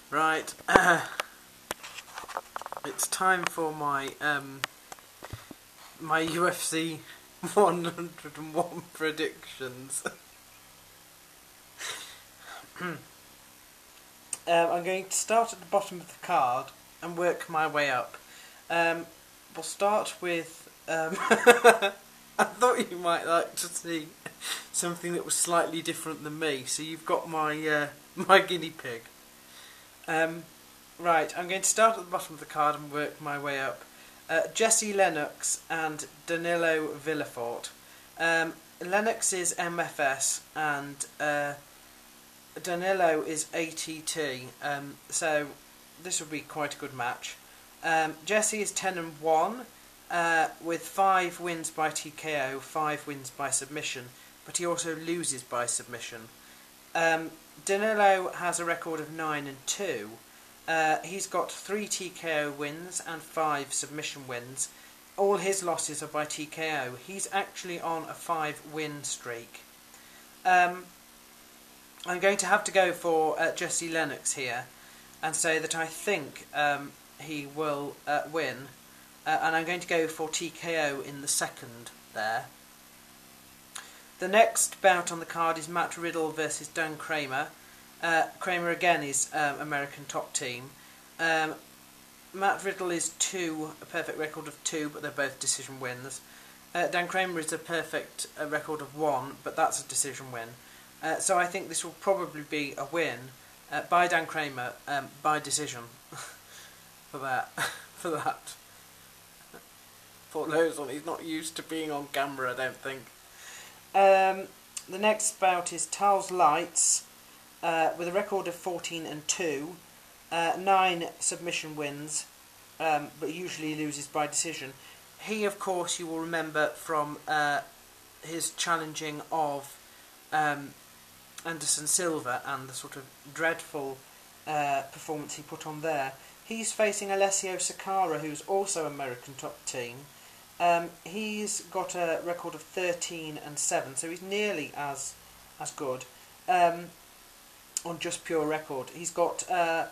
Right, it's time for my my UFC 101 predictions. I'm going to start at the bottom of the card and work my way up. We'll start with... I thought you might like to see something that was slightly different than me, so you've got my my guinea pig. Right, I'm going to start at the bottom of the card and work my way up. Jesse Lennox and Danilo Villafort. Lennox is MFS and Danilo is ATT, so this will be quite a good match. Jesse is 10-1 with 5 wins by TKO, 5 wins by submission, but he also loses by submission. Danilo has a record of 9-2. He's got 3 TKO wins and 5 submission wins. All his losses are by TKO. He's actually on a 5-win streak. I'm going to have to go for Jesse Lennox here and say that I think he will win, and I'm going to go for TKO in the second there. The next bout on the card is Matt Riddle versus Dan Kramer. Kramer again is American top team. Matt Riddle is a perfect record of 2, but they're both decision wins. Dan Kramer is a perfect record of 1, but that's a decision win. So I think this will probably be a win by Dan Kramer by decision. for that. Poor Lozon, he's not used to being on camera, I don't think. The next bout is Tals Lights with a record of 14-2, 9 submission wins, but usually loses by decision. He, of course, you will remember from his challenging of Anderson Silva and the sort of dreadful performance he put on there. He's facing Alessio Sakara, who's also American top team. He's got a record of 13-7, so he's nearly as good on just pure record. He's got 8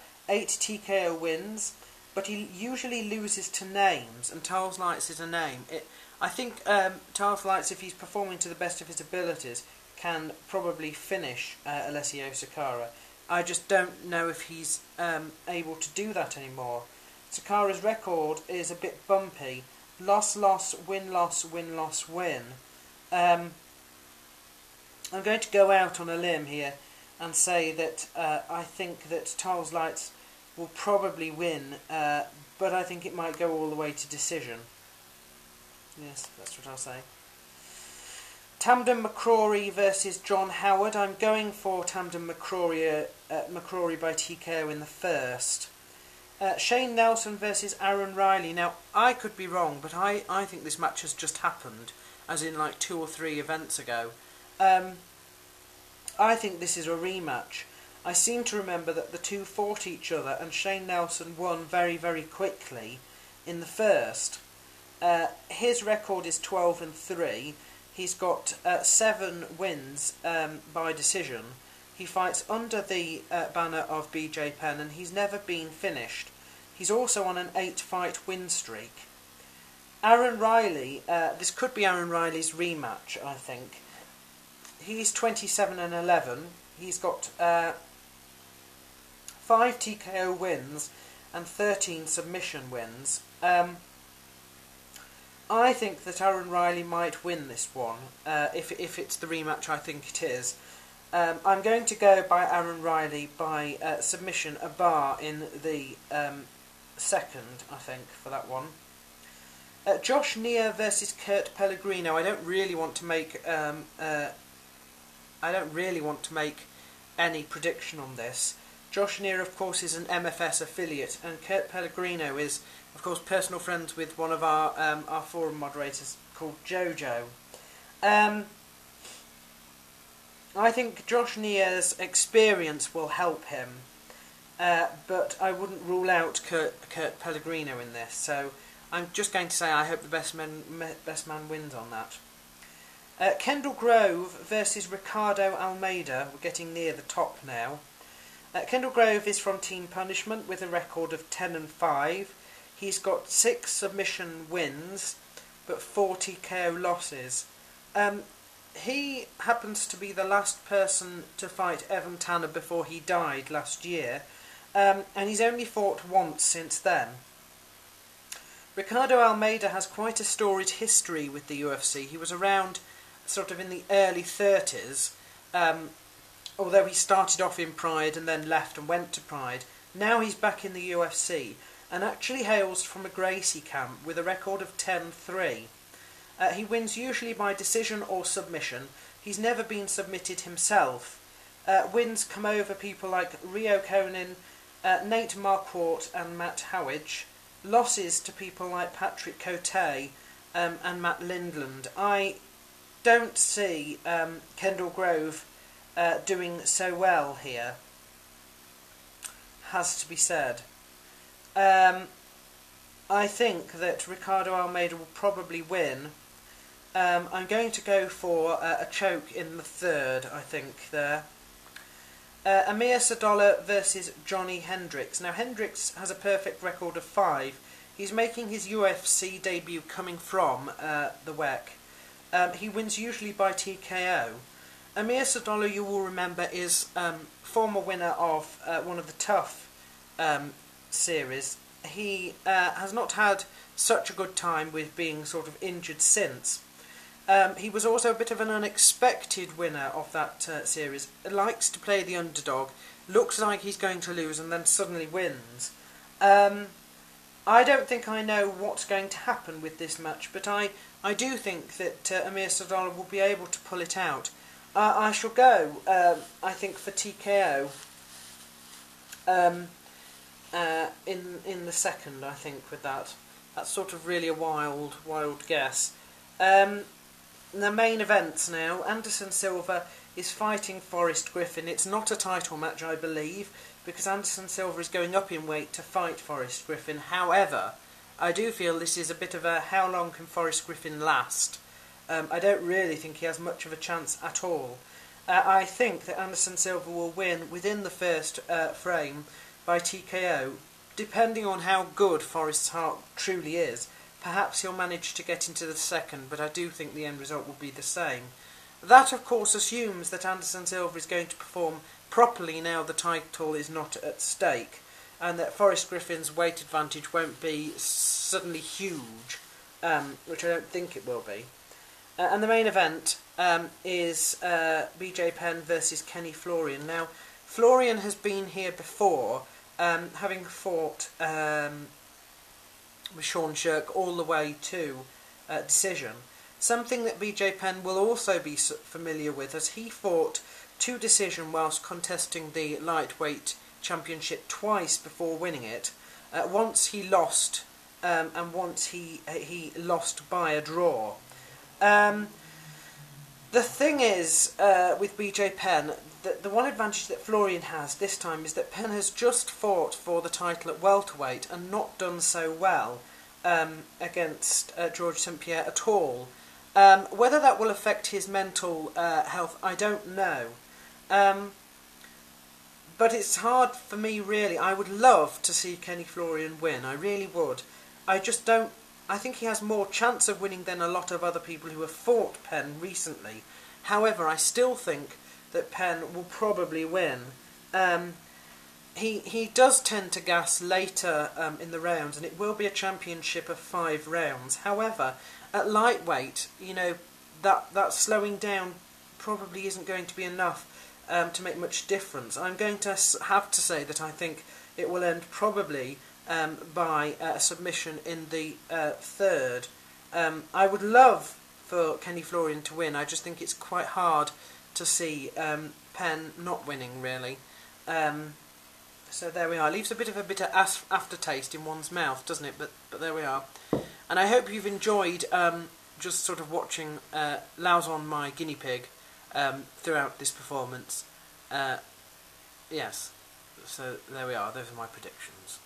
TKO wins, but he usually loses to names, and Tals Lights is a name. I think Tals Lights, if he's performing to the best of his abilities, can probably finish Alessio Sakara. I just don't know if he's able to do that anymore. Sakara's record is a bit bumpy. Loss, win, loss, win, loss, win. I'm going to go out on a limb here and say that I think that Tals Lights will probably win, but I think it might go all the way to decision. Yes, that's what I'll say. Tamden McCrory versus John Howard. I'm going for Tamden McCrory by TKO in the first. Shane Nelson versus Aaron Riley. Now, I could be wrong, but I think this match has just happened, as in like 2 or 3 events ago. I think this is a rematch. I seem to remember that the two fought each other and Shane Nelson won very, very quickly in the first. His record is 12-3. He's got 7 wins by decision. He fights under the banner of BJ Penn and he's never been finished. He's also on an 8-fight win streak. Aaron Riley, this could be Aaron Riley's rematch, I think. He's 27-11. He's got 5 TKO wins and 13 submission wins. I think that Aaron Riley might win this one, if it's the rematch I think it is. I'm going to go by Aaron Riley by submission, a bar in the second, I think, for that one. Josh Neer versus Kurt Pellegrino. I don't really want to make any prediction on this. Josh Neer, of course, is an MFS affiliate, and Kurt Pellegrino is, of course, personal friends with one of our forum moderators called Jojo. I think Josh Neer's experience will help him, but I wouldn't rule out Kurt Pellegrino in this. So I'm just going to say I hope the best man wins on that. Kendall Grove versus Ricardo Almeida. We're getting near the top now. Kendall Grove is from Team Punishment with a record of 10-5. He's got 6 submission wins, but 4 TKO losses. He happens to be the last person to fight Evan Tanner before he died last year, and he's only fought once since then. Ricardo Almeida has quite a storied history with the UFC. He was around sort of in the early 30s, although he started off in Pride and then left and went to Pride. Now he's back in the UFC and actually hails from a Gracie camp with a record of 10-3. He wins usually by decision or submission. He's never been submitted himself. Wins come over people like Rio Conin, Nate Marquardt and Matt Howage. Losses to people like Patrick Cote and Matt Lindland. I don't see Kendall Grove doing so well here, has to be said. I think that Ricardo Almeida will probably win. I'm going to go for a choke in the third, I think, there. Amir Sadolla versus Johnny Hendricks. Now, Hendricks has a perfect record of 5. He's making his UFC debut coming from the WEC. He wins usually by TKO. Amir Sadolla, you will remember, is former winner of one of the Tough series. He has not had such a good time with being sort of injured since. He was also a bit of an unexpected winner of that series. Likes to play the underdog, looks like he's going to lose and then suddenly wins. I don't think I know what's going to happen with this match, but I do think that Amir Sadolla will be able to pull it out. I shall go, I think, for TKO in the second, I think, with that. That's sort of really a wild guess. The main events now. Anderson Silva is fighting Forrest Griffin. It's not a title match, I believe, because Anderson Silva is going up in weight to fight Forrest Griffin. However, I do feel this is a bit of a how long can Forrest Griffin last. I don't really think he has much of a chance at all. I think that Anderson Silva will win within the first frame by TKO, depending on how good Forrest's heart truly is. Perhaps he'll manage to get into the second, but I do think the end result will be the same. That, of course, assumes that Anderson Silva is going to perform properly now the title is not at stake, and that Forrest Griffin's weight advantage won't be suddenly huge, which I don't think it will be. And the main event is BJ Penn versus Kenny Florian. Now, Florian has been here before, having fought with Sean Shirk all the way to decision. Something that BJ Penn will also be familiar with, as he fought to decision whilst contesting the lightweight championship twice before winning it. Once he lost, and once he lost by a draw. The thing is, with BJ Penn, the one advantage that Florian has this time is that Penn has just fought for the title at welterweight and not done so well against George St. Pierre at all. Whether that will affect his mental health, I don't know. But it's hard for me, really. I would love to see Kenny Florian win. I really would. I just don't... I think he has more chance of winning than a lot of other people who have fought Penn recently. However, I still think that Penn will probably win. He does tend to gas later in the rounds, and it will be a championship of 5 rounds. However, at lightweight, you know, that slowing down probably isn't going to be enough to make much difference. I'm going to have to say that I think it will end probably by a submission in the third. I would love for Kenny Florian to win. I just think it's quite hard to see Penn not winning, really. So there we are. Leaves a bit of a bitter aftertaste in one's mouth, doesn't it? But there we are. And I hope you've enjoyed just sort of watching Lauzon, my guinea pig, throughout this performance. Yes. So there we are. Those are my predictions.